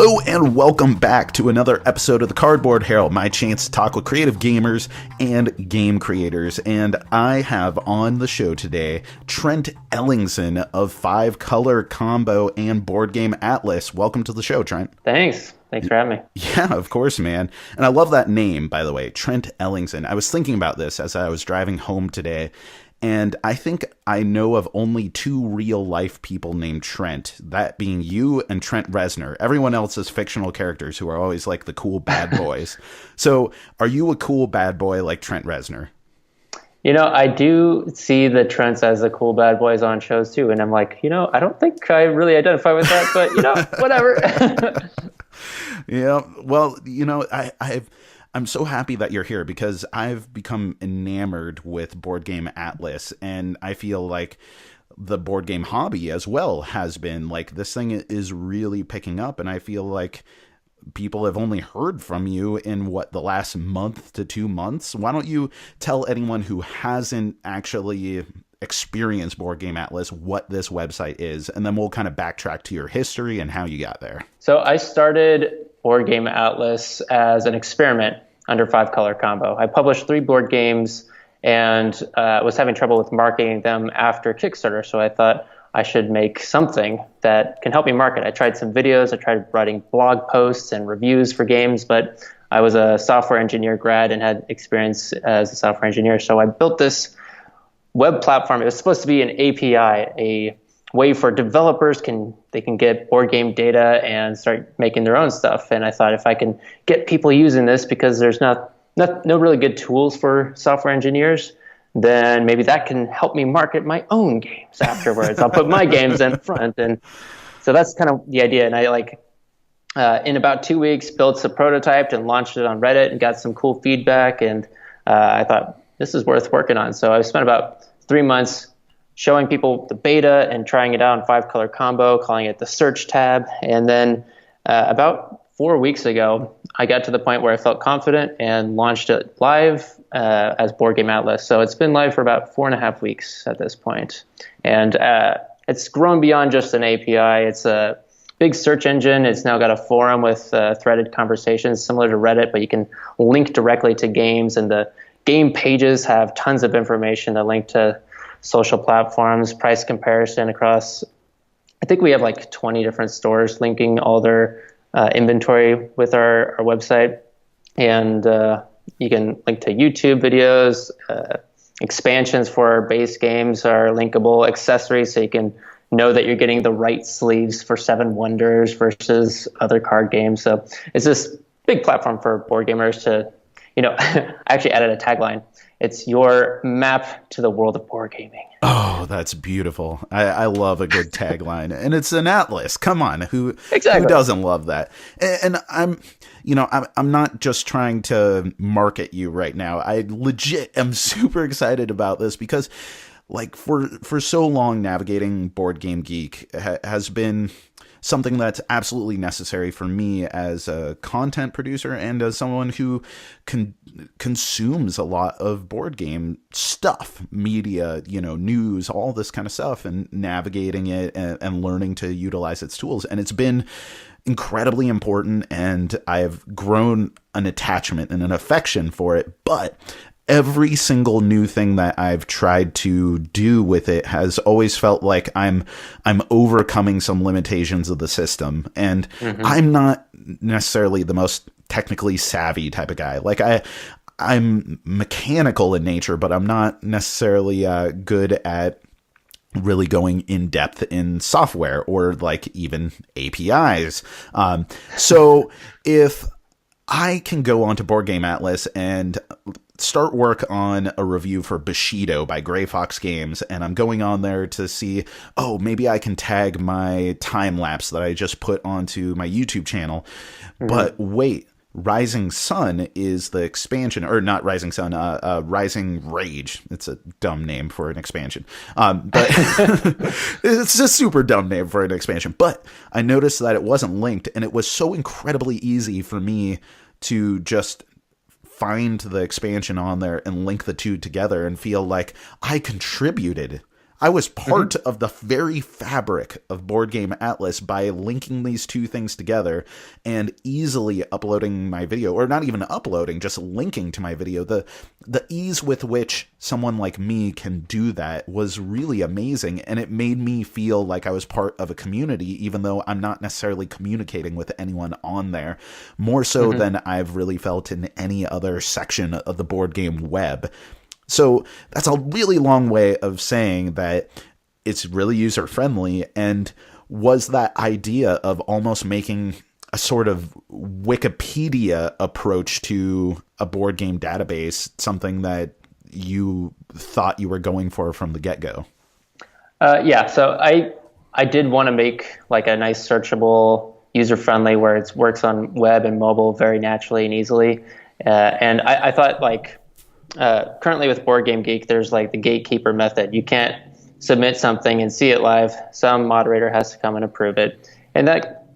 Hello and welcome back to another episode of the Cardboard Herald, my chance to talk with creative gamers and game creators. And I have on the show today Trent Ellingsen of 5 Color Combo and Board Game Atlas. Welcome to the show, Trent. Thanks for having me. Yeah, of course, man. And I love that name, by the way, Trent Ellingsen. I was thinking about this as I was driving home today, and I think I know of only 2 real-life people named Trent, that being you and Trent Reznor. Everyone else is fictional characters who are always like the cool bad boys. So are you a cool bad boy like Trent Reznor? You know, I do see the Trents as the cool bad boys on shows too, and I'm like, I don't think I really identify with that, but, whatever. Yeah, well, I'm so happy that you're here because I've become enamored with Board Game Atlas, and I feel like the board game hobby as well has been. Like, this thing is really picking up, and I feel like people have only heard from you in the last month to 2 months. Why don't you tell anyone who hasn't actually experienced Board Game Atlas what this website is, and then we'll kind of backtrack to your history and how you got there. So I started Board Game Atlas as an experiment under 5 Color Combo. I published 3 board games and was having trouble with marketing them after Kickstarter, so I thought I should make something that can help me market. I tried some videos, I tried writing blog posts and reviews for games, but I was a software engineer grad and had experience as a software engineer, so I built this web platform. It was supposed to be an API, a way for developers can get board game data and start making their own stuff. And I thought if I can get people using this, because there's no really good tools for software engineers, then maybe that can help me market my own games afterwards. I'll put my games in front. And so that's kind of the idea. And I in about 2 weeks, built a prototype and launched it on Reddit and got some cool feedback. And I thought this is worth working on. So I spent about 3 months showing people the beta and trying it out in 5 Color Combo, calling it the search tab. And then about 4 weeks ago, I got to the point where I felt confident and launched it live as Board Game Atlas. So it's been live for about 4.5 weeks at this point. And it's grown beyond just an API. It's a big search engine. It's now got a forum with threaded conversations similar to Reddit, but you can link directly to games, and the game pages have tons of information that link to social platforms, price comparison across, I think we have like 20 different stores linking all their inventory with our website. And you can link to YouTube videos, expansions for our base games are linkable, accessories so you can know that you're getting the right sleeves for 7 Wonders versus other card games. So it's this big platform for board gamers to, I actually added a tagline. It's your map to the world of board gaming. Oh, that's beautiful. I love a good tagline. And it's an atlas. Come on. Who doesn't love that? And I'm not just trying to market you right now. I legit am super excited about this because, like, for so long, navigating Board Game Geek has been something that's absolutely necessary for me as a content producer and as someone who consumes a lot of board game stuff, media, news, all this kind of stuff, and navigating it and learning to utilize its tools. And it's been incredibly important, and I've grown an attachment and an affection for it. But every single new thing that I've tried to do with it has always felt like I'm overcoming some limitations of the system. And I'm not necessarily the most technically savvy type of guy. Like, I'm mechanical in nature, but I'm not necessarily good at really going in depth in software or like even APIs. So if I can go onto Board Game Atlas and start work on a review for Bushido by Gray Fox Games, and I'm going on there to see, maybe I can tag my time lapse that I just put onto my YouTube channel. But wait, Rising Sun is the expansion, or not Rising Sun, Rising Rage. It's a dumb name for an expansion. But it's a super dumb name for an expansion. But I noticed that it wasn't linked, and it was so incredibly easy for me to just find the expansion on there and link the two together and feel like I contributed I was part of the very fabric of Board Game Atlas by linking these two things together and easily uploading my video, or not even uploading, just linking to my video. The ease with which someone like me can do that was really amazing, and it made me feel like I was part of a community, even though I'm not necessarily communicating with anyone on there, more so than I've really felt in any other section of the board game web. So that's a really long way of saying that it's really user-friendly. And was that idea of almost making a sort of Wikipedia approach to a board game database something that you thought you were going for from the get-go? Yeah, so I did want to make like a nice searchable, user-friendly, where it works on web and mobile very naturally and easily. And I thought like, currently with Board Game Geek, there's like the gatekeeper method. You can't submit something and see it live. Some moderator has to come and approve it. And that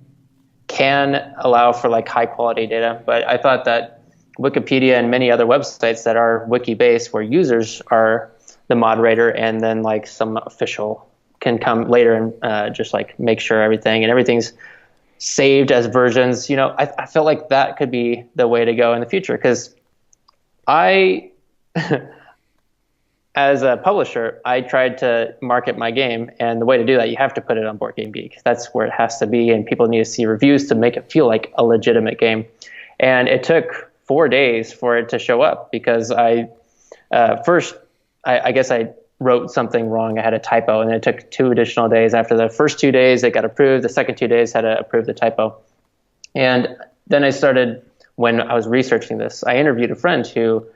can allow for like high quality data. But I thought that Wikipedia and many other websites that are wiki based, where users are the moderator and then like some official can come later and just like make sure everything's saved as versions. You know, I felt like that could be the way to go in the future, because as a publisher, I tried to market my game, and the way to do that, you have to put it on Board Game Geek. That's where it has to be, and people need to see reviews to make it feel like a legitimate game. And it took 4 days for it to show up, because I guess I wrote something wrong. I had a typo, and it took 2 additional days. After the first 2 days, it got approved. The second 2 days had to approve the typo. And then I started, when I was researching this, I interviewed a friend who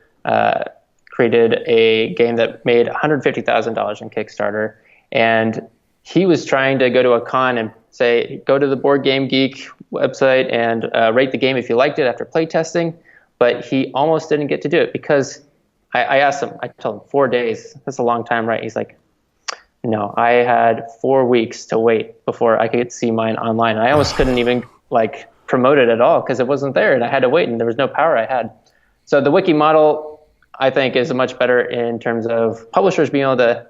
created a game that made $150,000 in Kickstarter, and he was trying to go to a con and say, go to the Board Game Geek website and rate the game if you liked it after playtesting, but he almost didn't get to do it because I asked him, I told him 4 days, that's a long time, right? He's like, no, I had 4 weeks to wait before I could see mine online. I almost couldn't even like promote it at all because it wasn't there, and I had to wait, and there was no power I had. So the wiki model, I think, is much better in terms of publishers being able to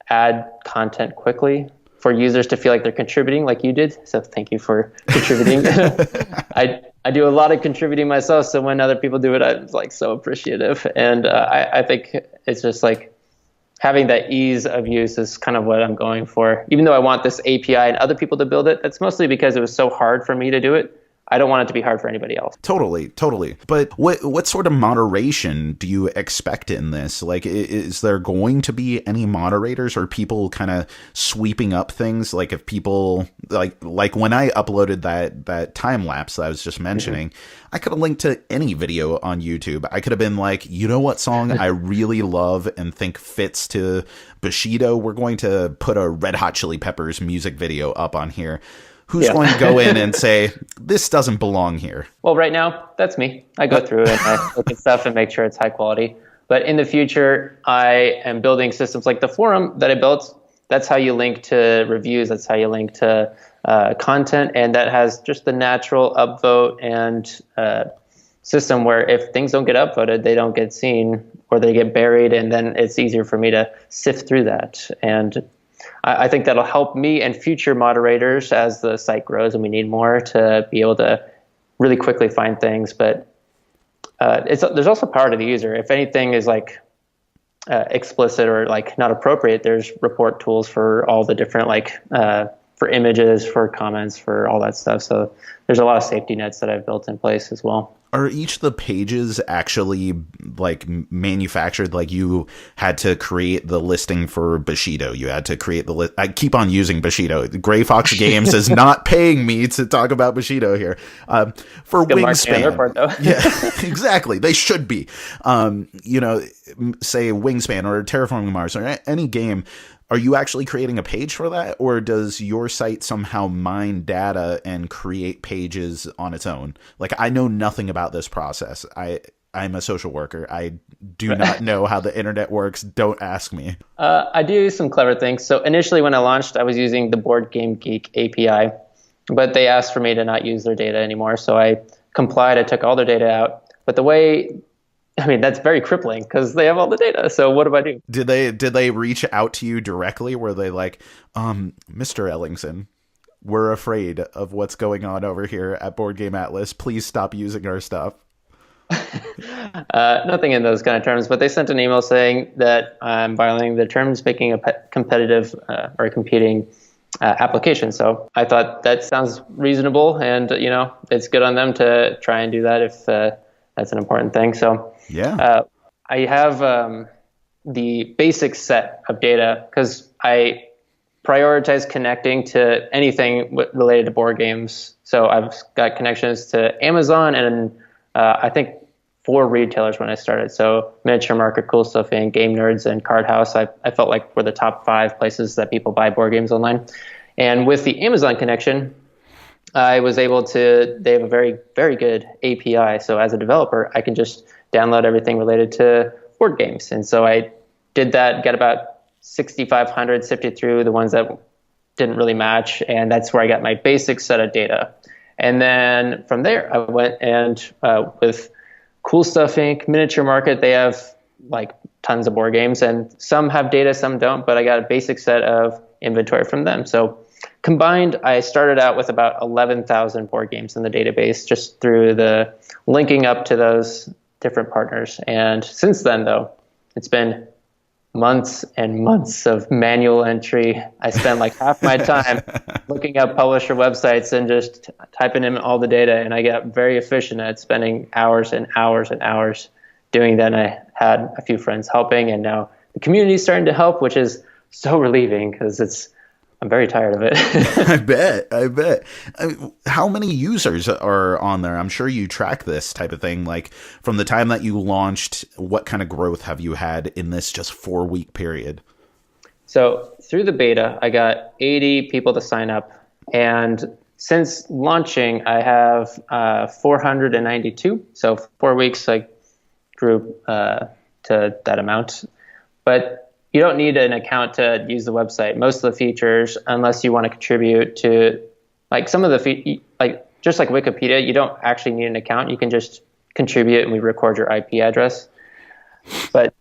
add content quickly for users to feel like they're contributing like you did. So thank you for contributing. I do a lot of contributing myself, so when other people do it, I'm like so appreciative. And I think it's just like having that ease of use is kind of what I'm going for. Even though I want this API and other people to build it, that's mostly because it was so hard for me to do it. I don't want it to be hard for anybody else. Totally. But what sort of moderation do you expect in this? Like, is there going to be any moderators or people kind of sweeping up things? Like, if people like when I uploaded that time lapse that I was just mentioning, I could have linked to any video on YouTube. I could have been like, you know what song I really love and think fits to Bushido? We're going to put a Red Hot Chili Peppers music video up on here. Who's going to go in and say, this doesn't belong here? Well, right now, that's me. I go through and I look at stuff and make sure it's high quality. But in the future, I am building systems like the forum that I built. That's how you link to reviews. That's how you link to content. And that has just the natural upvote and system where if things don't get upvoted, they don't get seen or they get buried. And then it's easier for me to sift through that. And I think that'll help me and future moderators as the site grows and we need more to be able to really quickly find things. But there's also power to the user. If anything is like explicit or like not appropriate, there's report tools for all the different for images, for comments, for all that stuff. So there's a lot of safety nets that I've built in place as well. Are each of the pages actually like manufactured? Like you had to create the listing for Bushido. You had to create the list. I keep on using Bushido. Gray Fox Games is not paying me to talk about Bushido here. For good Wingspan, part, though. Yeah, exactly. They should be. Say Wingspan or Terraforming Mars or any game. Are you actually creating a page for that, or does your site somehow mine data and create pages on its own? Like, I know nothing about this process. I'm a social worker. I do not know how the internet works. Don't ask me. I do some clever things. So initially when I launched, I was using the Board Game Geek API, but they asked for me to not use their data anymore. So I complied. I took all their data out. But the way I mean, that's very crippling because they have all the data. So what do I do? Did they reach out to you directly? Were they like, Mr. Ellingsen, we're afraid of what's going on over here at Board Game Atlas. Please stop using our stuff. Nothing in those kind of terms, but they sent an email saying that I'm violating the terms, making a competitive or competing application. So I thought that sounds reasonable, and it's good on them to try and do that if that's an important thing. So yeah, I have the basic set of data because I prioritize connecting to anything related to board games. So I've got connections to Amazon and I think 4 retailers when I started. So Miniature Market, Cool Stuffing, Game Nerds, and Card House. I felt like were the top 5 places that people buy board games online. And with the Amazon connection, I was able to, they have a very, very good API. So as a developer, I can just download everything related to board games. And so I did that, got about 6,500, sifted through the ones that didn't really match. And that's where I got my basic set of data. And then from there, I went and with Cool Stuff Inc., Miniature Market, they have like tons of board games, and some have data, some don't, but I got a basic set of inventory from them. So combined, I started out with about 11,000 board games in the database just through the linking up to those different partners. And since then, though, it's been months and months of manual entry. I spent like half my time looking up publisher websites and just typing in all the data, and I got very efficient at spending hours and hours and hours doing that. And I had a few friends helping, and now the community is starting to help, which is so relieving because I'm very tired of it. I bet. How many users are on there? I'm sure you track this type of thing. Like from the time that you launched, what kind of growth have you had in this just 4-week period? So through the beta, I got 80 people to sign up. And since launching, I have 492. So 4 weeks, I grew to that amount. But you don't need an account to use the website. Most of the features, unless you want to contribute to, like some of the, just like Wikipedia, you don't actually need an account. You can just contribute and we record your IP address. But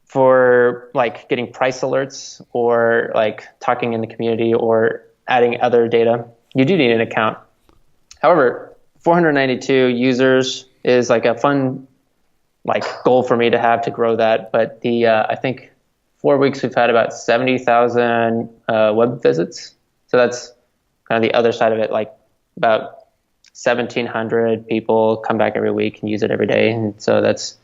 for like getting price alerts or like talking in the community or adding other data, you do need an account. However, 492 users is like a fun goal for me to have to grow that. But I think 4 weeks, we've had about 70,000 web visits. So that's kind of the other side of it. Like about 1,700 people come back every week and use it every day. And so that's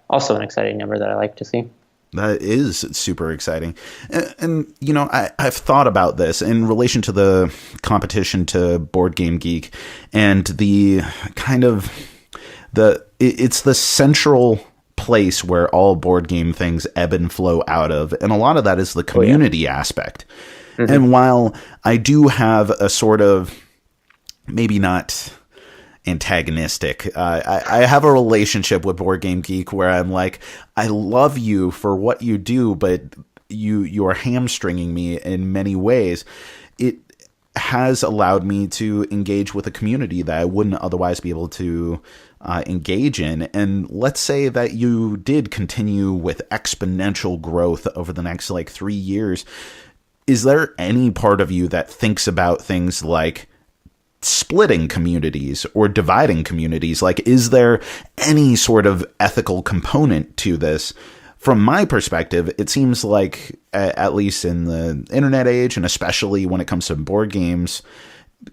also an exciting number that I like to see. That is super exciting. And I've thought about this in relation to the competition to Board Game Geek and the kind of it's the central place where all board game things ebb and flow out of, and a lot of that is the community aspect. Mm-hmm. And while I do have a sort of maybe not antagonistic, I have a relationship with Board Game Geek where I'm like, I love you for what you do, but you are hamstringing me in many ways. It has allowed me to engage with a community that I wouldn't otherwise be able to engage in. And let's say that you did continue with exponential growth over the next 3 years. Is there any part of you that thinks about things like splitting communities or dividing communities? Like, is there any sort of ethical component to this? From my perspective, it seems like, at least in the internet age, and especially when it comes to board games,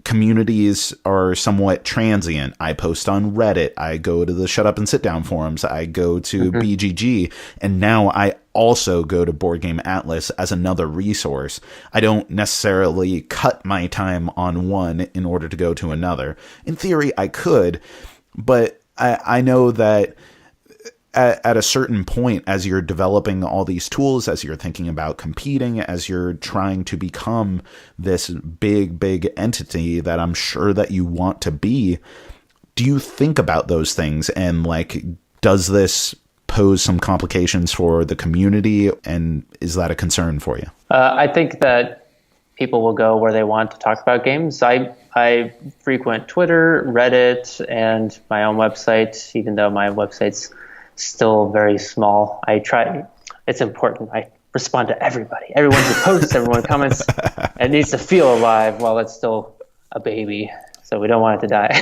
communities are somewhat transient. I post on Reddit, I go to the Shut Up and Sit Down forums, I go to BGG, and now I also go to Board Game Atlas as another resource. I don't necessarily cut my time on one in order to go to another. In theory, I could, but I know that at a certain point, as you're developing all these tools, as you're thinking about competing, as you're trying to become this big entity that I'm sure that you want to be, do you think about those things? And does this pose some complications for the community? And is that a concern for you? I think that people will go where they want to talk about games. I frequent Twitter, Reddit, and my own website, even though my website's still very small. I try. It's important. I respond to everybody. Everyone who posts, everyone who comments. It needs to feel alive while it's still a baby. So we don't want it to die.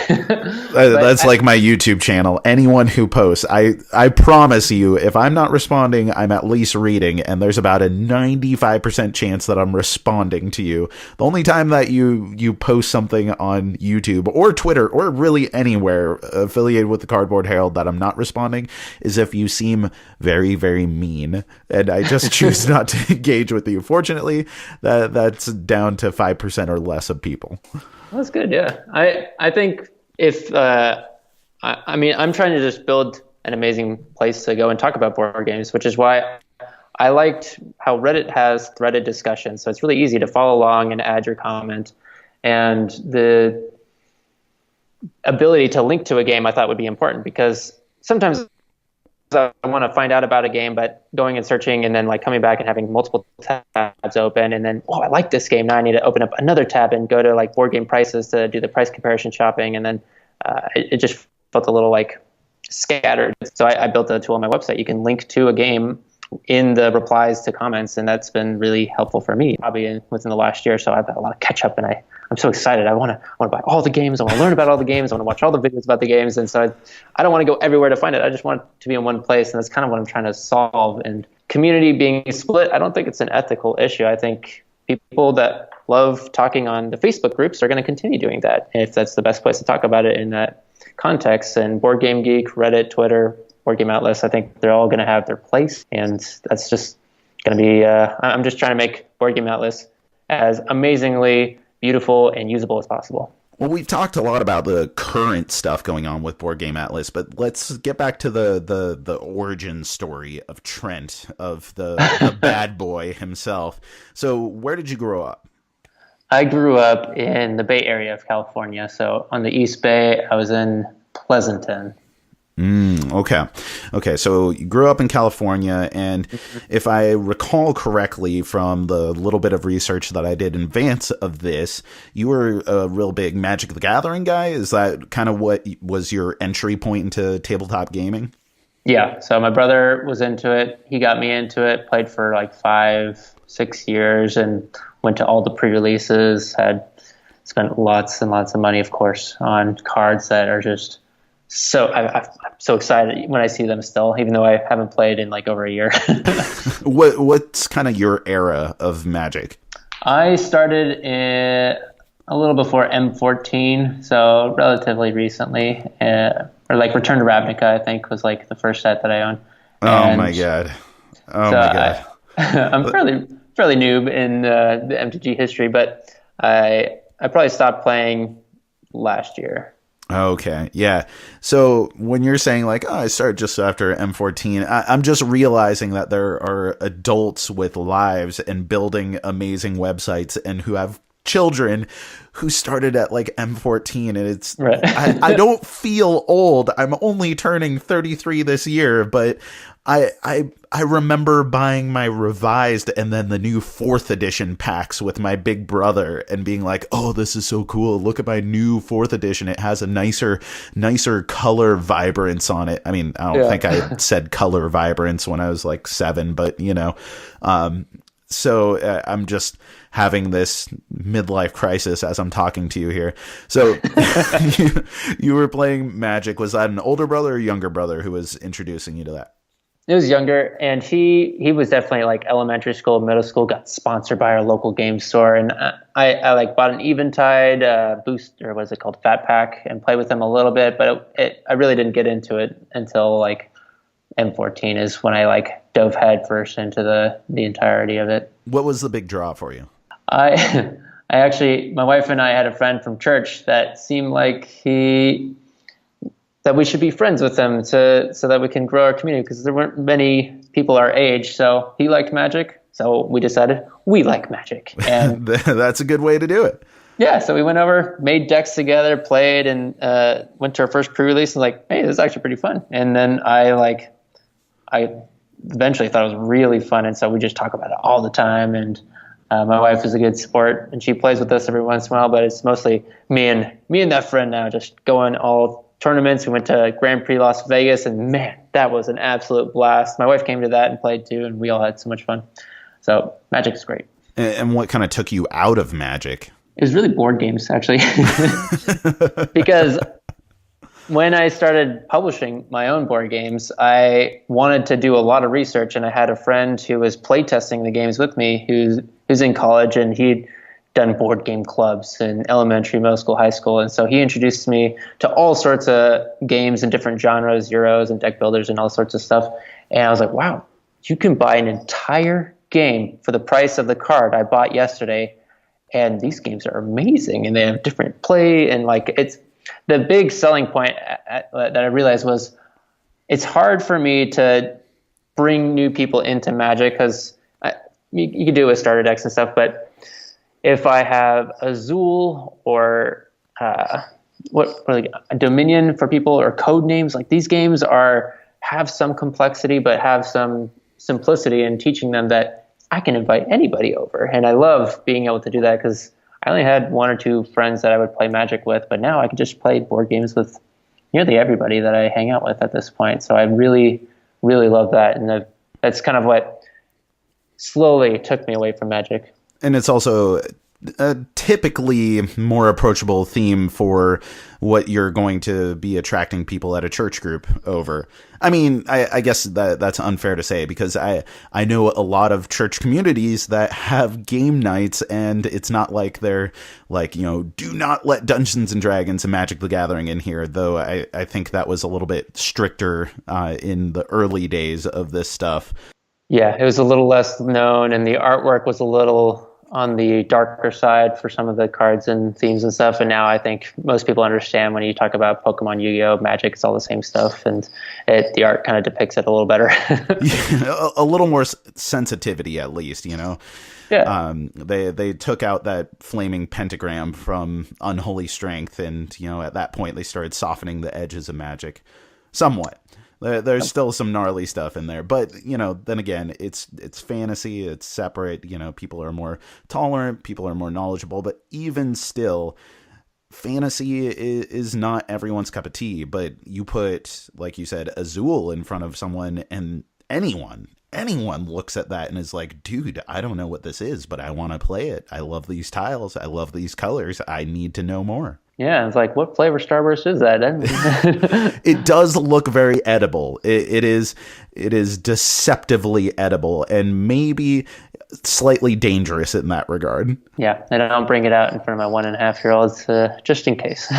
That's like my YouTube channel. Anyone who posts, I promise you, if I'm not responding, I'm at least reading, and there's about a 95% chance that I'm responding to you. The only time that you post something on YouTube or Twitter or really anywhere affiliated with the Cardboard Herald that I'm not responding is if you seem very, very mean, and I just choose not to engage with you. Fortunately, that's down to 5% or less of people. That's good. Yeah. I think if, I mean, I'm trying to just build an amazing place to go and talk about board games, which is why I liked how Reddit has threaded discussions. So it's really easy to follow along and add your comment, and the ability to link to a game I thought would be important, because sometimes I want to find out about a game, but going and searching and then like coming back and having multiple tabs open, and then, oh, I like this game. Now I need to open up another tab and go to like board game prices to do the price comparison shopping. And then it just felt a little like scattered. So I built a tool on my website. You can link to a game in the replies to comments, and that's been really helpful for me probably within the last year. So I've got a lot of catch up, and I'm so excited. I want to buy all the games. I want to learn about all the games. I want to watch all the videos about the games. And so I don't want to go everywhere to find it. I just want it to be in one place. And that's kind of what I'm trying to solve. And community being split, I don't think it's an ethical issue. I think people that love talking on the Facebook groups are going to continue doing that, if that's the best place to talk about it in that context. And Board Game Geek, Reddit, Twitter, Board Game Atlas, I think they're all going to have their place. And that's just going to be, I'm just trying to make Board Game Atlas as amazingly beautiful and usable as possible. Well, we've talked a lot about the current stuff going on with Board Game Atlas, but let's get back to the origin story of Trent, of the bad boy himself. So where did you grow up? I grew up in the Bay Area of California. So on the East Bay, I was in Pleasanton. Okay. So you grew up in California, and if I recall correctly from the little bit of research that I did in advance of this, you were a real big Magic the Gathering guy. Is that kind of what was your entry point into tabletop gaming? Yeah. So my brother was into it. He got me into it, played for like 5-6 years, and went to all the pre-releases, had spent lots and lots of money, of course, on cards that are just so I'm so excited when I see them still, even though I haven't played in like over a year. What's kind of your era of Magic? I started a little before M14, so relatively recently, or like Return to Ravnica, I think, was like the first set that I owned. Oh my god! I'm fairly noob in the MTG history, but I probably stopped playing last year. Okay, yeah. So when you're saying like, oh, I started just after M14, I'm just realizing that there are adults with lives and building amazing websites and who have children who started at like M14, and it's right. I don't feel old. I'm only turning 33 this year, but I remember buying my revised and then the new 4th edition packs with my big brother and being like, oh, this is so cool. Look at my new 4th edition. It has a nicer color vibrance on it. I mean, I don't think I said color vibrance when I was like 7, but you know, so I'm just having this midlife crisis as I'm talking to you here. So you were playing Magic. Was that an older brother or younger brother who was introducing you to that? It was younger, and he was definitely like elementary school, middle school, got sponsored by our local game store, and I like bought an Eventide boost, or what is it called, Fat Pack, and played with him a little bit, but I really didn't get into it until like M14 is when I like dove head first into the entirety of it. What was the big draw for you? I actually, my wife and I had a friend from church that seemed like that we should be friends with him so that we can grow our community, because there weren't many people our age. So he liked Magic, so we decided we like Magic. And that's a good way to do it. Yeah, so we went over, made decks together, played, and went to our first pre-release and like, hey, this is actually pretty fun. And then I eventually thought it was really fun, and so we just talk about it all the time. And my wife is a good sport, and she plays with us every once in a while, but it's mostly me and that friend now, just going all tournaments. We went to Grand Prix Las Vegas, and man, that was an absolute blast. My wife came to that and played too, and we all had so much fun. So Magic is great. And what kind of took you out of Magic? It was really board games, actually. Because when I started publishing my own board games, I wanted to do a lot of research, and I had a friend who was playtesting the games with me who's in college, and he'd done board game clubs in elementary, middle school, high school. And so he introduced me to all sorts of games in different genres, Euros and deck builders and all sorts of stuff. And I was like, wow, you can buy an entire game for the price of the card I bought yesterday. And these games are amazing, and they have different play. And like, it's the big selling point that I realized was it's hard for me to bring new people into Magic because you can do it with starter decks and stuff, but if I have Azul or a Dominion for people, or code names, like these games have some complexity but have some simplicity in teaching them that I can invite anybody over. And I love being able to do that because I only had one or two friends that I would play Magic with, but now I can just play board games with nearly everybody that I hang out with at this point. So I really, really love that. And that's kind of what slowly took me away from Magic. And it's also a typically more approachable theme for what you're going to be attracting people at a church group over. I mean, I guess that's unfair to say, because I know a lot of church communities that have game nights, and it's not like they're like, do not let Dungeons and Dragons and Magic the Gathering in here, though I think that was a little bit stricter in the early days of this stuff. Yeah, it was a little less known, and the artwork was a little on the darker side for some of the cards and themes and stuff. And now I think most people understand when you talk about Pokemon, Yu-Gi-Oh, Magic, it's all the same stuff, and the art kind of depicts it a little better. Yeah, a little more sensitivity, at least, Yeah. They took out that flaming pentagram from Unholy Strength, and at that point they started softening the edges of Magic somewhat. There's still some gnarly stuff in there, but then again, it's fantasy, it's separate. People are more tolerant, people are more knowledgeable, but even still, fantasy is not everyone's cup of tea. But you put, like you said, Azul in front of someone, and anyone looks at that and is like, dude, I don't know what this is, but I want to play it. I love these tiles, I love these colors, I need to know more. Yeah, it's like, what flavor Starburst is that? It does look very edible. It is deceptively edible, and maybe slightly dangerous in that regard. Yeah, and I don't bring it out in front of my 1.5-year-olds just in case.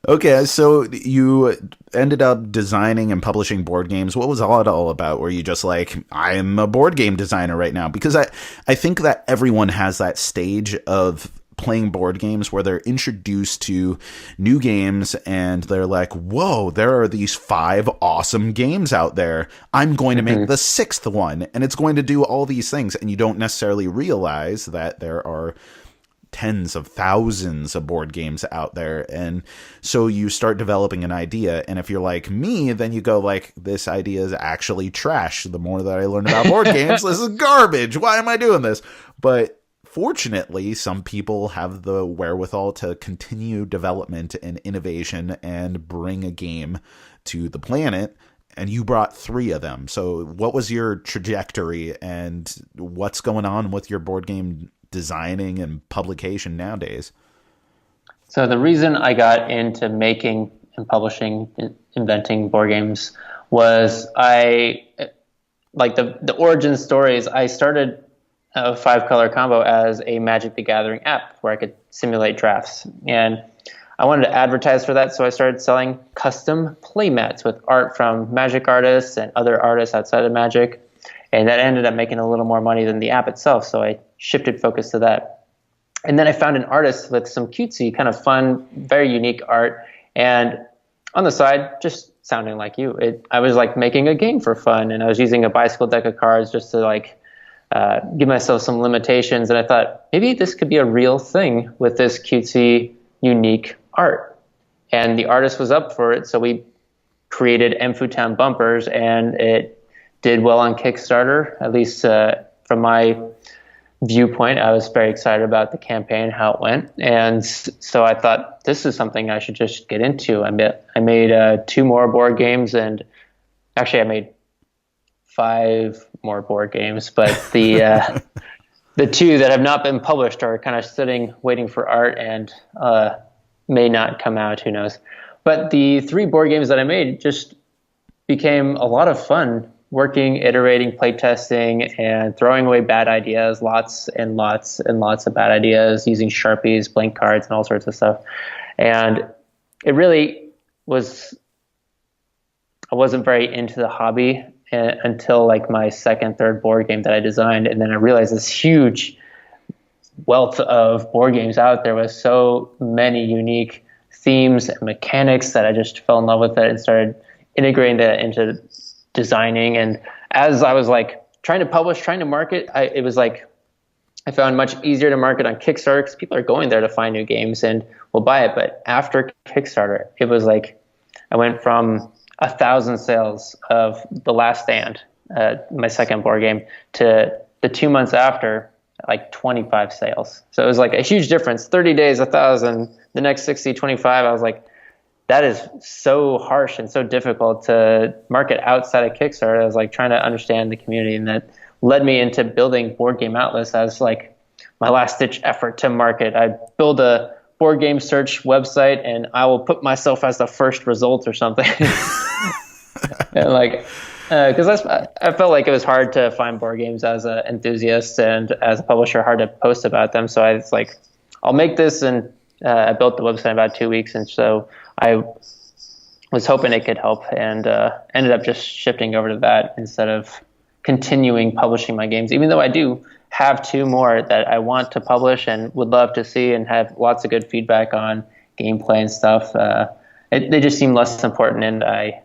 Okay, so you ended up designing and publishing board games. What was it all about? Were you just like, I'm a board game designer right now? Because I think that everyone has that stage of playing board games where they're introduced to new games and they're like, whoa, there are these 5 awesome games out there. I'm going to make the 6th one, and it's going to do all these things. And you don't necessarily realize that there are tens of thousands of board games out there. And so you start developing an idea, and if you're like me, then you go like, this idea is actually trash. The more that I learn about board games, this is garbage. Why am I doing this? But fortunately, some people have the wherewithal to continue development and innovation and bring a game to the planet, and you brought 3 of them. So what was your trajectory, and what's going on with your board game designing and publication nowadays? So the reason I got into making and publishing, inventing board games was the origin stories. I started a 5-color combo as a Magic the Gathering app where I could simulate drafts. And I wanted to advertise for that, so I started selling custom playmats with art from Magic artists and other artists outside of Magic. And that ended up making a little more money than the app itself, so I shifted focus to that. And then I found an artist with some cutesy, kind of fun, very unique art. And on the side, just sounding like you, I was like making a game for fun, and I was using a bicycle deck of cards just to give myself some limitations. And I thought, maybe this could be a real thing with this cutesy, unique art. And the artist was up for it, so we created Mfu Town bumpers, and it did well on Kickstarter, at least from my viewpoint, I was very excited about the campaign, how it went. And so I thought, this is something I should just get into. I made 2 more board games, and actually I made 5 more board games, but the 2 that have not been published are kind of sitting, waiting for art, and may not come out, who knows. But the 3 board games that I made just became a lot of fun, working, iterating, playtesting, and throwing away bad ideas, lots and lots and lots of bad ideas, using Sharpies, blank cards, and all sorts of stuff. And it really was, I wasn't very into the hobby until like my 2nd, 3rd board game that I designed. And then I realized this huge wealth of board games out there with so many unique themes and mechanics that I just fell in love with it and started integrating that into designing. And as I was like trying to publish, trying to market, it was like I found much easier to market on Kickstarter because people are going there to find new games and will buy it. But after Kickstarter, it was like I went from 1,000 sales of The Last Stand, my 2nd board game, to the 2 months after, like 25 sales. So it was like a huge difference. 30 days, 1,000. The next 60, 25. I was like, that is so harsh and so difficult to market outside of Kickstarter. I was like trying to understand the community, and that led me into building Board Game Atlas as like my last ditch effort to market. I build a board game search website, and I will put myself as the first result or something. And like, because I felt like it was hard to find board games as an enthusiast and as a publisher, hard to post about them. So I was like, I'll make this, and I built the website in about 2 weeks, and so I was hoping it could help, and ended up just shifting over to that instead of continuing publishing my games, even though I do have 2 more that I want to publish and would love to see and have lots of good feedback on gameplay and stuff. They just seem less important, and I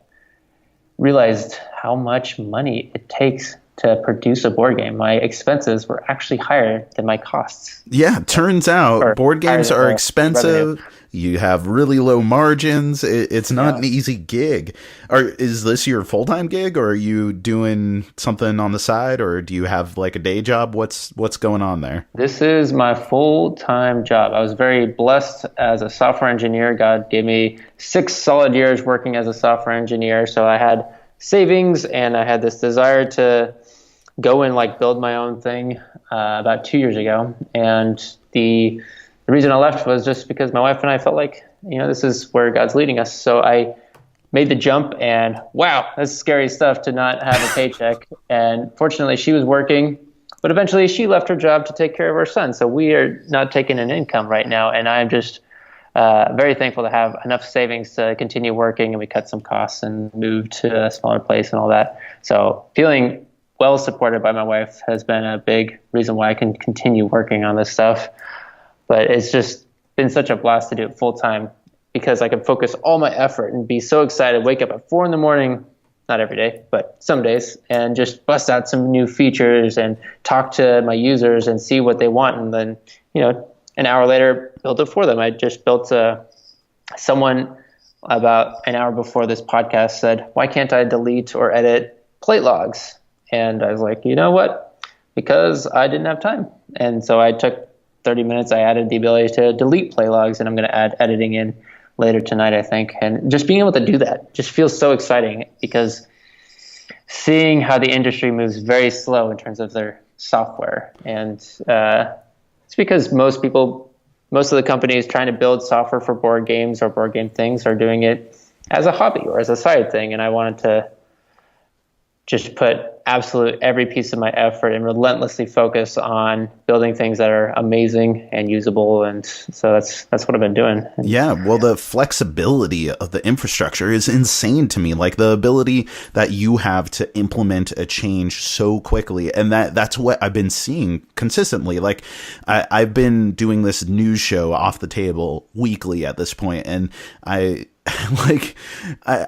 realized how much money it takes to produce a board game. My expenses were actually higher than my costs. Yeah, turns out board games are expensive. Revenue. You have really low margins. It's not an easy gig. Is this your full-time gig, or are you doing something on the side, or do you have like a day job? What's going on there? This is my full-time job. I was very blessed as a software engineer. God gave me 6 solid years working as a software engineer. So I had savings, and I had this desire to go and like build my own thing about 2 years ago. And the reason I left was just because my wife and I felt like, this is where God's leading us. So I made the jump, and wow, that's scary stuff to not have a paycheck. And fortunately, she was working, but eventually she left her job to take care of her son. So we are not taking an income right now. And I'm just very thankful to have enough savings to continue working, and we cut some costs and moved to a smaller place and all that. So feeling well supported by my wife has been a big reason why I can continue working on this stuff. But it's just been such a blast to do it full time, because I can focus all my effort and be so excited, wake up at 4 a.m, not every day, but some days, and just bust out some new features and talk to my users and see what they want. And then, an hour later, build it for them. I just built someone about an hour before this podcast said, why can't I delete or edit plate logs? And I was like, you know what? Because I didn't have time. And so I took 30 minutes, I added the ability to delete play logs, and I'm going to add editing in later tonight, I think. And just being able to do that just feels so exciting, because seeing how the industry moves very slow in terms of their software. And it's because most of the companies trying to build software for board games or board game things are doing it as a hobby or as a side thing. And I wanted to just put absolute every piece of my effort and relentlessly focus on building things that are amazing and usable. And so that's what I've been doing. Yeah, well, the flexibility of the infrastructure is insane to me. Like the ability that you have to implement a change so quickly. And that's what I've been seeing consistently. Like I've been doing this news show Off the Table weekly at this point, and I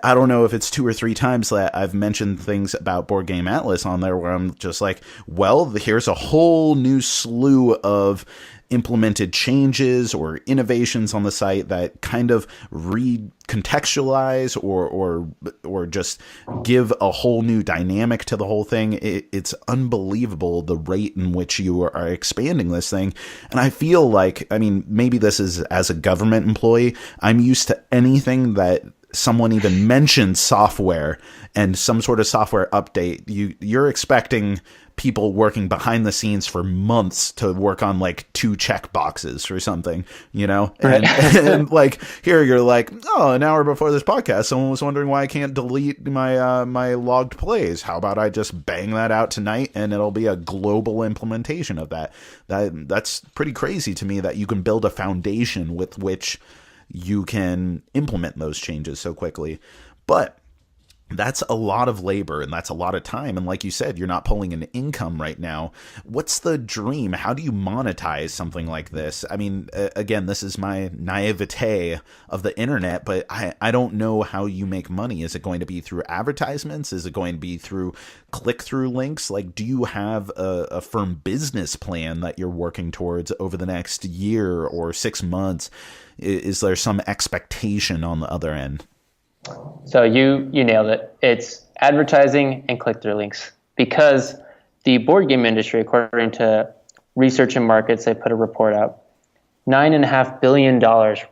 don't know if it's 2 or 3 times that I've mentioned things about Board Game Atlas on there where I'm just like, well, here's a whole new slew of implemented changes or innovations on the site that kind of recontextualize or just give a whole new dynamic to the whole thing. It's unbelievable the rate in which you are expanding this thing. And I feel like, I mean, maybe this is as a government employee, I'm used to anything that someone even mentions software and some sort of software update. You're expecting people working behind the scenes for months to work on like 2 check boxes or something, you know? And, and like here you're like, oh, an hour before this podcast, someone was wondering why I can't delete my my logged plays. How about I just bang that out tonight and it'll be a global implementation of that. That's pretty crazy to me that you can build a foundation with which you can implement those changes so quickly. But that's a lot of labor and that's a lot of time. And like you said, you're not pulling an income right now. What's the dream? How do you monetize something like this? I mean, again, this is my naivete of the internet, but I don't know how you make money. Is it going to be through advertisements? Is it going to be through click-through links? Like, do you have a firm business plan that you're working towards over the next year or 6 months? Is there some expectation on the other end? So you nailed it. It's advertising and click-through links, because the board game industry, according to Research and Markets, they put a report out, $9.5 billion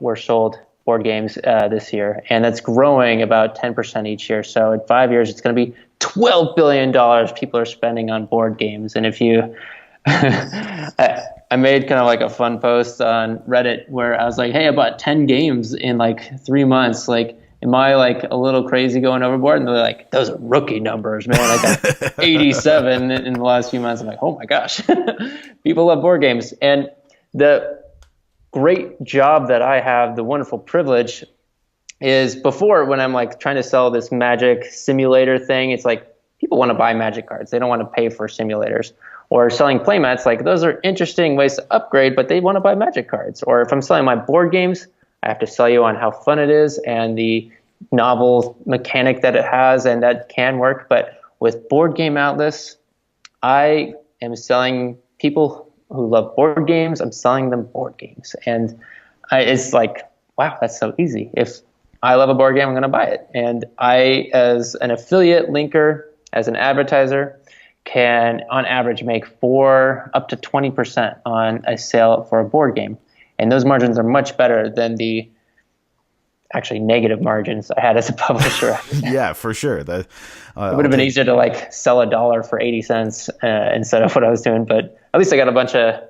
were sold board games this year, and that's growing about 10% each year. So in 5 years, it's going to be $12 billion people are spending on board games. And if you I made kind of like a fun post on Reddit where I was like, hey, I bought 10 games in like 3 months. Like, am I like a little crazy going overboard? And they're like, those are rookie numbers, man. I got 87 in the last few months. I'm like, oh my gosh, people love board games. And the great job that I have, the wonderful privilege, is before, when I'm like trying to sell this magic simulator thing, it's like people want to buy magic cards. They don't want to pay for simulators. Or selling playmats, like those are interesting ways to upgrade, but they want to buy magic cards. Or if I'm selling my board games, I have to sell you on how fun it is and the novel mechanic that it has, and that can work. But with Board Game Atlas, I am selling people who love board games. I'm selling them board games. And it's like, wow, that's so easy. If I love a board game, I'm going to buy it. And I, as an affiliate linker, as an advertiser, can on average make up to 20% on a sale for a board game. And those margins are much better than the actually negative margins I had as a publisher. Yeah, for sure. It would have been easier to like sell $1 for 80 cents instead of what I was doing. But at least I got a bunch of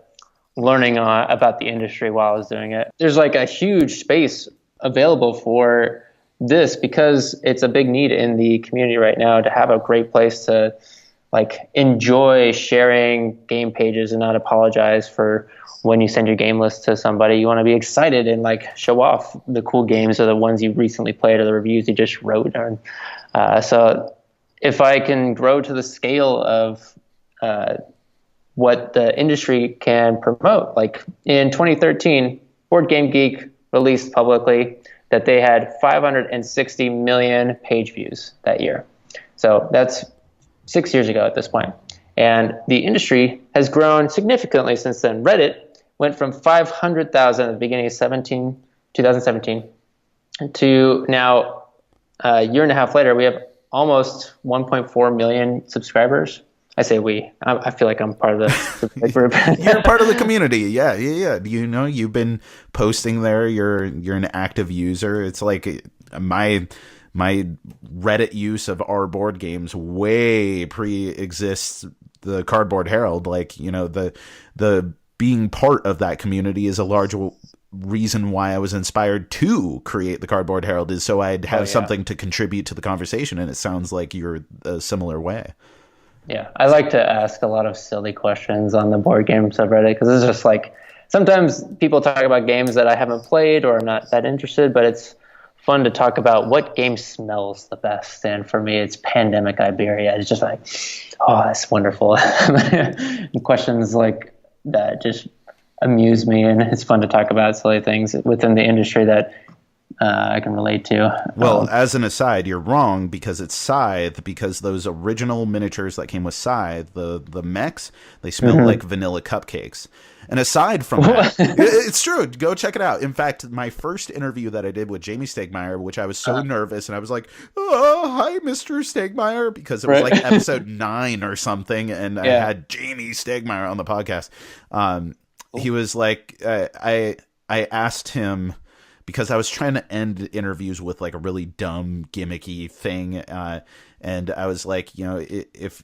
learning about the industry while I was doing it. There's like a huge space available for this because it's a big need in the community right now to have a great place to like enjoy sharing game pages and not apologize for when you send your game list to somebody. You want to be excited and like show off the cool games or the ones you recently played or the reviews you just wrote. So if I can grow to the scale of what the industry can promote, like in 2013, Board Game Geek released publicly that they had 560 million page views that year. So that's 6 years ago at this point. And the industry has grown significantly since then. Reddit went from 500,000 at the beginning of 2017 to now, a year and a half later, we have almost 1.4 million subscribers. I say we. I feel like I'm part of the group. You're part of the community. Yeah. You know, you've been posting there. You're an active user. It's like my Reddit use of our board games way pre-exists the Cardboard Herald. Like, you know, the being part of that community is a large reason why I was inspired to create the Cardboard Herald, is so I'd have something to contribute to the conversation. And it sounds like you're a similar way. Yeah, I like to ask a lot of silly questions on the board game subreddit because it's just like sometimes people talk about games that I haven't played or I'm not that interested, but it's fun to talk about what game smells the best. And for me, it's Pandemic Iberia. It's just like, oh, that's wonderful. Questions like that just amuse me, and it's fun to talk about silly things within the industry that I can relate to. Well, as an aside, you're wrong because it's Scythe, because those original miniatures that came with Scythe, the mechs, they smell like vanilla cupcakes. And aside from that, it's true. Go check it out. In fact, my first interview that I did with Jamie Stegmaier, which I was so nervous, and I was like, "Oh, hi, Mr. Stegmaier," because it was like episode 9 or something, and I had Jamie Stegmaier on the podcast. He was like, I asked him, because I was trying to end interviews with like a really dumb, gimmicky thing, and I was like, if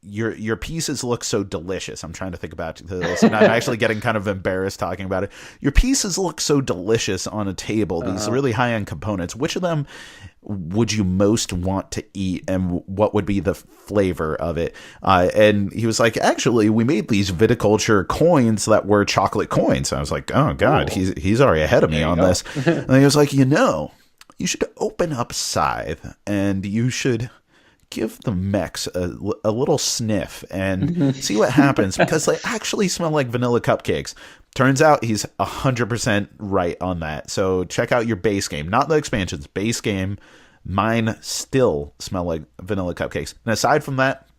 your pieces look so delicious. I'm trying to think about this, and I'm actually getting kind of embarrassed talking about it. Your pieces look so delicious on a table, these really high-end components. Which of them would you most want to eat, and what would be the flavor of it? And he was like, actually, we made these viticulture coins that were chocolate coins. I was like, oh, God, he's already ahead of me on this. And he was like, you should open up Scythe, and you should give the mechs a little sniff and see what happens, because they actually smell like vanilla cupcakes. Turns out he's 100% right on that. So check out your base game, not the expansions, base game. Mine still smell like vanilla cupcakes. And aside from that,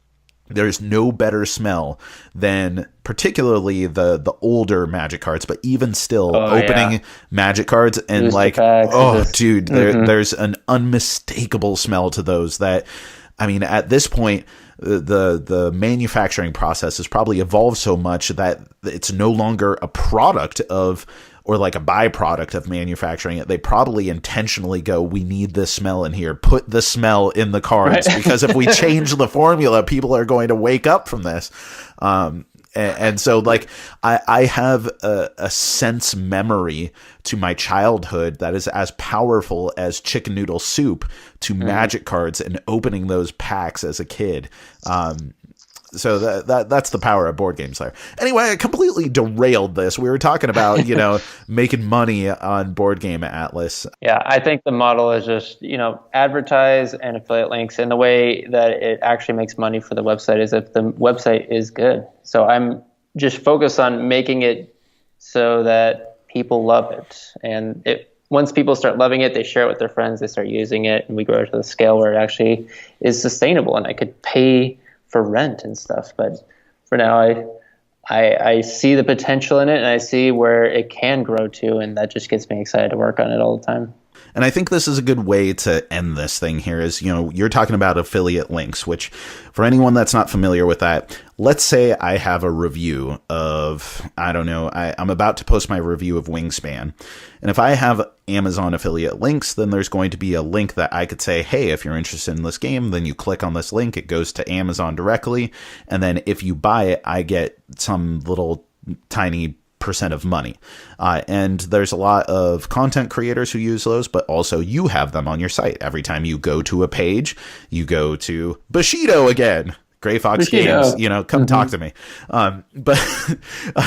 there's no better smell than particularly the older Magic cards, but even still opening Magic cards and booster like, packs, dude, there's an unmistakable smell to those that, I mean, at this point, the manufacturing process has probably evolved so much that it's no longer a product of, or like a byproduct of manufacturing it. They probably intentionally go, we need this smell in here. Put the smell in the cards, because if we change the formula, people are going to wake up from this. And so, like, I have a sense memory to my childhood that is as powerful as chicken noodle soup to Magic cards and opening those packs as a kid. So that's the power of board games there. Anyway, I completely derailed this. We were talking about, making money on Board Game Atlas. Yeah, I think the model is just, advertise and affiliate links. And the way that it actually makes money for the website is if the website is good. So I'm just focused on making it so that people love it. And once people start loving it, they share it with their friends, they start using it, and we grow to the scale where it actually is sustainable and I could pay for rent and stuff. But for now, I see the potential in it, and I see where it can grow to, and that just gets me excited to work on it all the time. And I think this is a good way to end this thing here is, you're talking about affiliate links, which for anyone that's not familiar with that, let's say I have a review of, I don't know, I'm about to post my review of Wingspan. And if I have Amazon affiliate links, then there's going to be a link that I could say, hey, if you're interested in this game, then you click on this link, it goes to Amazon directly. And then if you buy it, I get some little tiny percent of money. And there's a lot of content creators who use those, but also you have them on your site. Every time you go to a page, you go to Bushido again. Gray Fox Games, come talk to me. But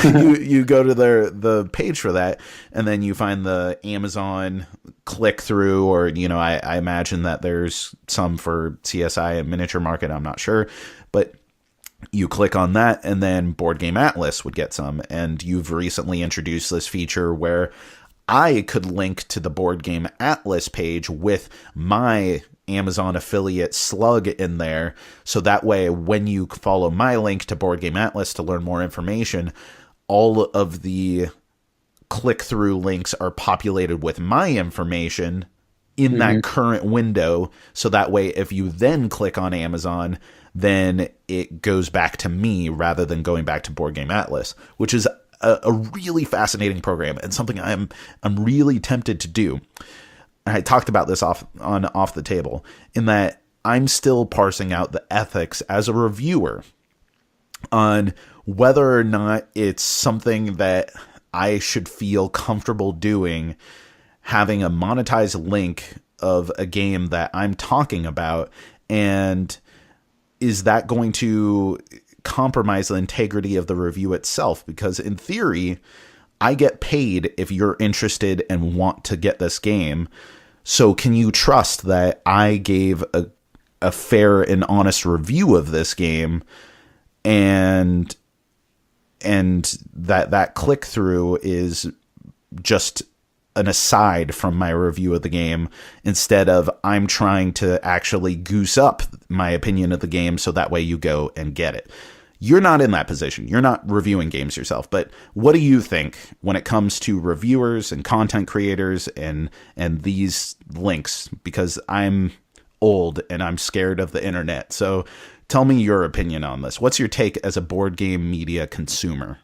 you go to the page for that, and then you find the Amazon click through, or, I imagine that there's some for CSI and Miniature Market. I'm not sure, but you click on that, and then Board Game Atlas would get some. And you've recently introduced this feature where I could link to the Board Game Atlas page with my Amazon affiliate slug in there. So that way, when you follow my link to Board Game Atlas to learn more information, all of the click-through links are populated with my information in that current window. So that way, if you then click on Amazon, then it goes back to me rather than going back to Board Game Atlas, which is a really fascinating program and something I'm really tempted to do. I talked about this off the table, in that I'm still parsing out the ethics as a reviewer on whether or not it's something that I should feel comfortable doing, having a monetized link of a game that I'm talking about, and is that going to compromise the integrity of the review itself? Because in theory, I get paid if you're interested and want to get this game. So can you trust that I gave a fair and honest review of this game, and that click through is just an aside from my review of the game instead of I'm trying to actually goose up my opinion of the game so that way you go and get it. You're not in that position. You're not reviewing games yourself. But what do you think when it comes to reviewers and content creators and these links? Because I'm old and I'm scared of the internet. So tell me your opinion on this. What's your take as a board game media consumer?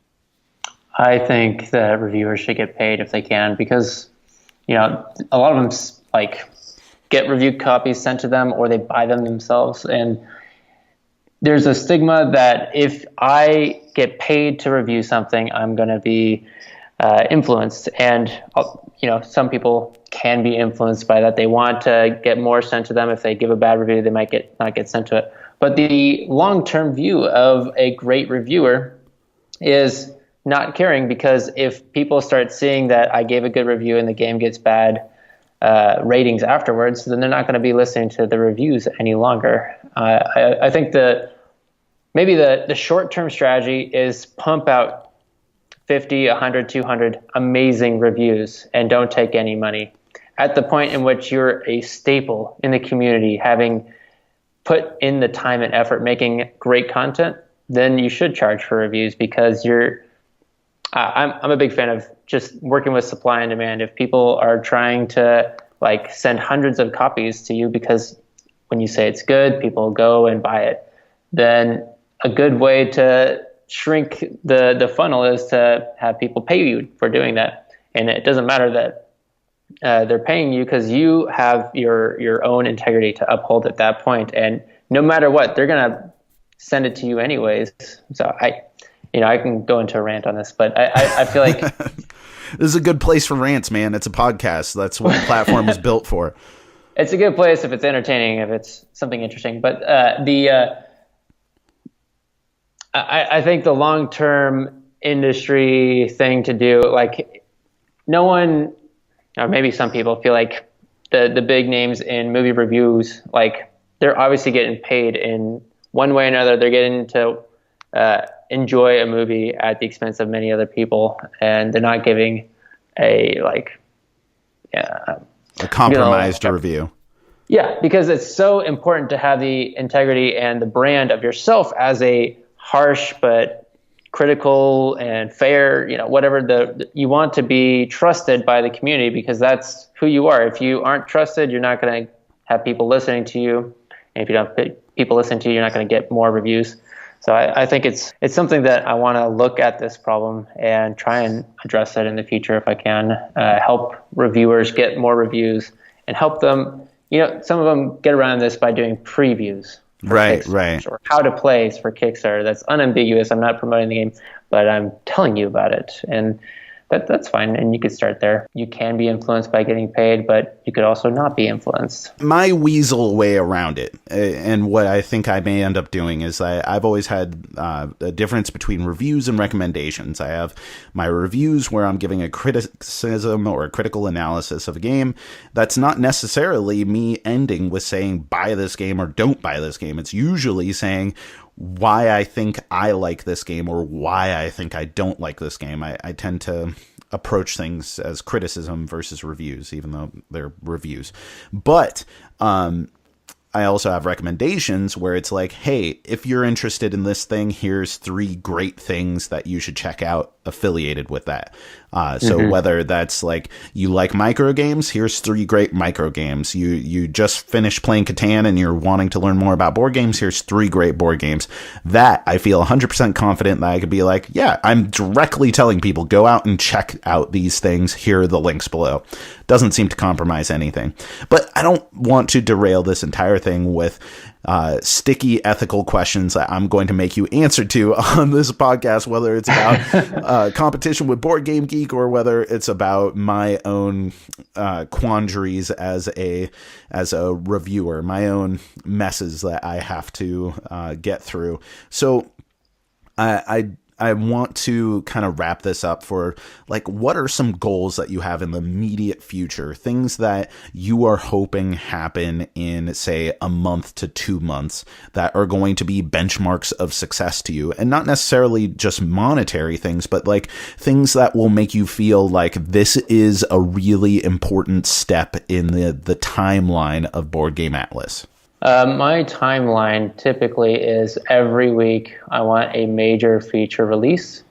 I think that reviewers should get paid if they can, because, a lot of them like get review copies sent to them or they buy them themselves. And there's a stigma that if I get paid to review something, I'm going to be influenced. And, some people can be influenced by that. They want to get more sent to them. If they give a bad review, they might not get sent to it. But the long-term view of a great reviewer is not caring, because if people start seeing that I gave a good review and the game gets bad ratings afterwards, then they're not going to be listening to the reviews any longer. I think maybe the short-term strategy is pump out 50, 100, 200 amazing reviews and don't take any money. At the point in which you're a staple in the community, having put in the time and effort making great content, then you should charge for reviews, because I'm a big fan of just working with supply and demand. If people are trying to send hundreds of copies to you because when you say it's good, people go and buy it, then a good way to shrink the funnel is to have people pay you for doing that. And it doesn't matter that they're paying you, because you have your own integrity to uphold at that point. And no matter what, they're going to send it to you anyways. So I can go into a rant on this, but I feel like this is a good place for rants, man. It's a podcast. That's what the platform is built for. It's a good place if it's entertaining, if it's something interesting. But I think the long-term industry thing to do, no one, or maybe some people feel like the big names in movie reviews, they're obviously getting paid in one way or another. They're getting to enjoy a movie at the expense of many other people, and they're not giving a compromised review. Yeah, because it's so important to have the integrity and the brand of yourself as a harsh but critical and fair, whatever you want to be trusted by the community, because that's who you are. If you aren't trusted, you're not going to have people listening to you. And if you don't have people listening to you, you're not going to get more reviews. So I think it's something that I want to look at this problem and try and address it in the future if I can. Help reviewers get more reviews and help them. Some of them get around this by doing previews. Right. Or how to play for Kickstarter. That's unambiguous. I'm not promoting the game, but I'm telling you about it. And that's fine. And you could start there. You can be influenced by getting paid, but you could also not be influenced. My weasel way around it, and what I think I may end up doing, is I've always had a difference between reviews and recommendations. I have my reviews where I'm giving a criticism or a critical analysis of a game. That's not necessarily me ending with saying buy this game or don't buy this game. It's usually saying why I think I like this game or why I think I don't like this game. I tend to approach things as criticism versus reviews, even though they're reviews. But I also have recommendations where it's like, hey, if you're interested in this thing, here's 3 great things that you should check out affiliated with that. So whether that's you like micro games, here's 3 great micro games. You just finished playing Catan and you're wanting to learn more about board games, here's 3 great board games. That I feel 100% confident that I could be like, yeah, I'm directly telling people, go out and check out these things. Here are the links below. Doesn't seem to compromise anything. But I don't want to derail this entire thing with sticky ethical questions that I'm going to make you answer to on this podcast, whether it's about competition with Board Game Geek or whether it's about my own quandaries as a reviewer, my own messes that I have to get through. So I I want to kind of wrap this up for like, what are some goals that you have in the immediate future? Things that you are hoping happen in, say, a month to 2 months that are going to be benchmarks of success to you, and not necessarily just monetary things, but like things that will make you feel like this is a really important step in the timeline of Board Game Atlas. My timeline typically is every week I want a major feature release.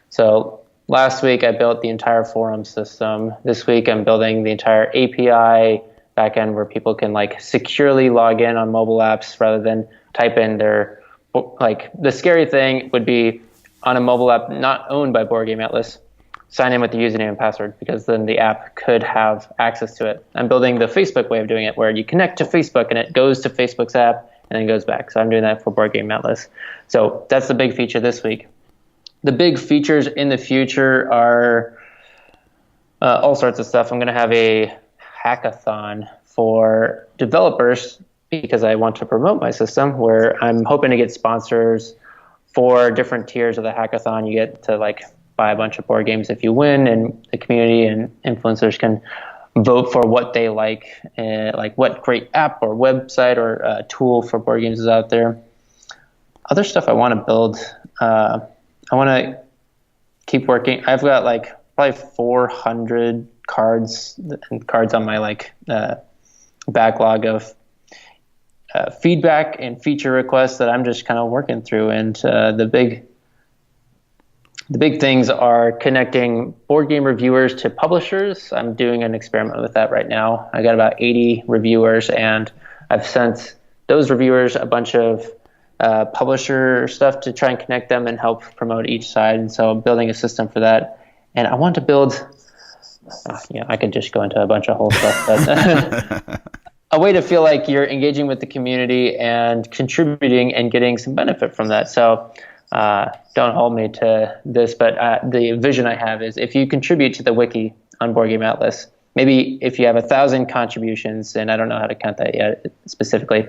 So last week I built the entire forum system. This week I'm building the entire API backend where people can like securely log in on mobile apps rather than type in their, like the scary thing would be on a mobile app not owned by Board Game Atlas, sign in with the username and password, because then the app could have access to it. I'm building the Facebook way of doing it, where you connect to Facebook and it goes to Facebook's app and then goes back. So I'm doing that for Board Game Atlas. So that's the big feature this week. The big features in the future are all sorts of stuff. I'm going to have a hackathon for developers because I want to promote my system, where I'm hoping to get sponsors for different tiers of the hackathon. You get to like buy a bunch of board games if you win, and the community and influencers can vote for what they like what great app or website or tool for board games is out there. Other stuff I want to build, I want to keep working. I've got like probably 400 cards on my backlog of feedback and feature requests that I'm just kind of working through. And the big things are connecting board game reviewers to publishers. I'm doing an experiment with that right now. I got about 80 reviewers, and I've sent those reviewers a bunch of publisher stuff to try and connect them and help promote each side. And so I'm building a system for that. And I want to build, I could just go into a bunch of whole stuff, but a way to feel like you're engaging with the community and contributing and getting some benefit from that. So don't hold me to this, but the vision I have is if you contribute to the wiki on Board Game Atlas, maybe if you have 1,000 contributions, and I don't know how to count that yet specifically,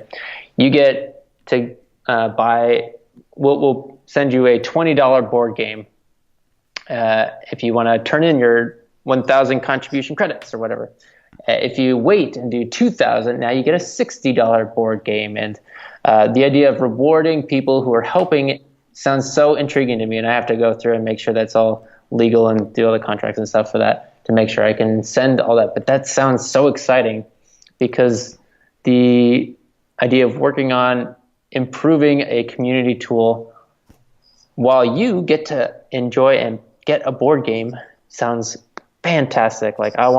you get to we'll send you a $20 board game if you want to turn in your 1,000 contribution credits or whatever. If you wait and do 2,000, now you get a $60 board game. And the idea of rewarding people who are helping sounds so intriguing to me, and I have to go through and make sure that's all legal and do all the contracts and stuff for that to make sure I can send all that. But that sounds so exciting, because the idea of working on improving a community tool while you get to enjoy and get a board game sounds fantastic. Like I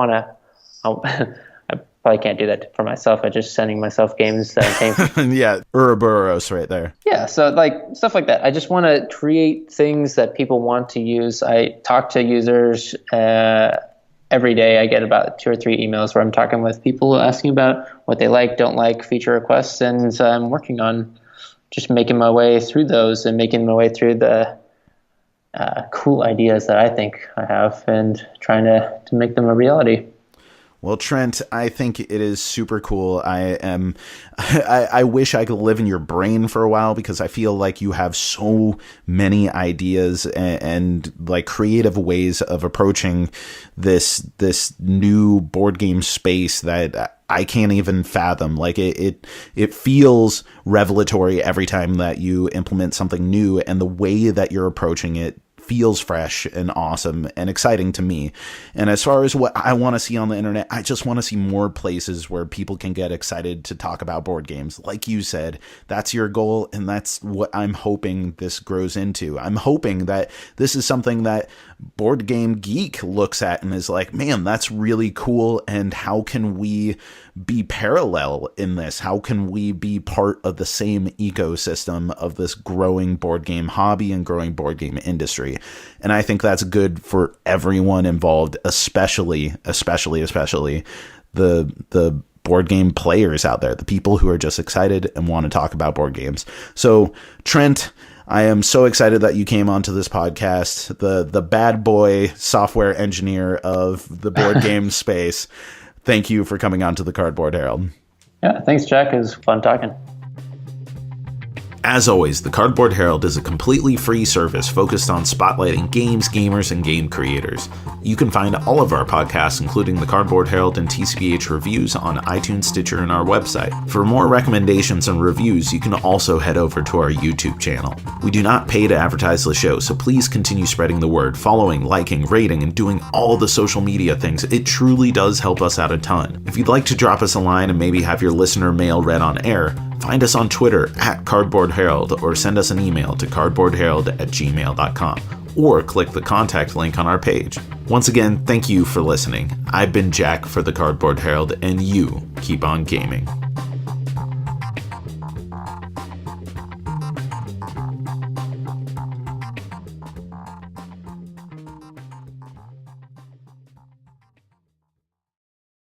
probably can't do that for myself. I'm just sending myself games that I came from. Yeah, Ouroboros right there. Yeah, so like stuff like that. I just want to create things that people want to use. I talk to users every day. I get about 2 or 3 emails where I'm talking with people asking about what they like, don't like, feature requests, and I'm working on just making my way through those and making my way through the cool ideas that I think I have and trying to make them a reality. Well, Trent, I think it is super cool. I wish I could live in your brain for a while, because I feel like you have so many ideas and like creative ways of approaching this new board game space that I can't even fathom. Like it feels revelatory every time that you implement something new, and the way that you're approaching it feels fresh and awesome and exciting to me. And as far as what I want to see on the internet, I just want to see more places where people can get excited to talk about board games. Like you said, that's your goal, and that's what I'm hoping this grows into. I'm hoping that this is something that Board Game Geek looks at and is like, man, that's really cool, and how can we be parallel in this? How can we be part of the same ecosystem of this growing board game hobby and growing board game industry? And I think that's good for everyone involved, especially the board game players out there, the people who are just excited and want to talk about board games. So, Trent, I am so excited that you came onto this podcast, the bad boy software engineer of the board game space. Thank you for coming on to the Cardboard Herald. Yeah, thanks, Jack. It was fun talking. As always, the Cardboard Herald is a completely free service focused on spotlighting games, gamers, and game creators. You can find all of our podcasts, including the Cardboard Herald and TCbH reviews, on iTunes, Stitcher, and our website. For more recommendations and reviews, you can also head over to our YouTube channel. We do not pay to advertise the show, so please continue spreading the word, following, liking, rating, and doing all the social media things. It truly does help us out a ton. If you'd like to drop us a line and maybe have your listener mail read on air, find us on Twitter at Cardboard Herald, or send us an email to cardboardherald@gmail.com, or click the contact link on our page. Once again, thank you for listening. I've been Jack for the Cardboard Herald, and you keep on gaming.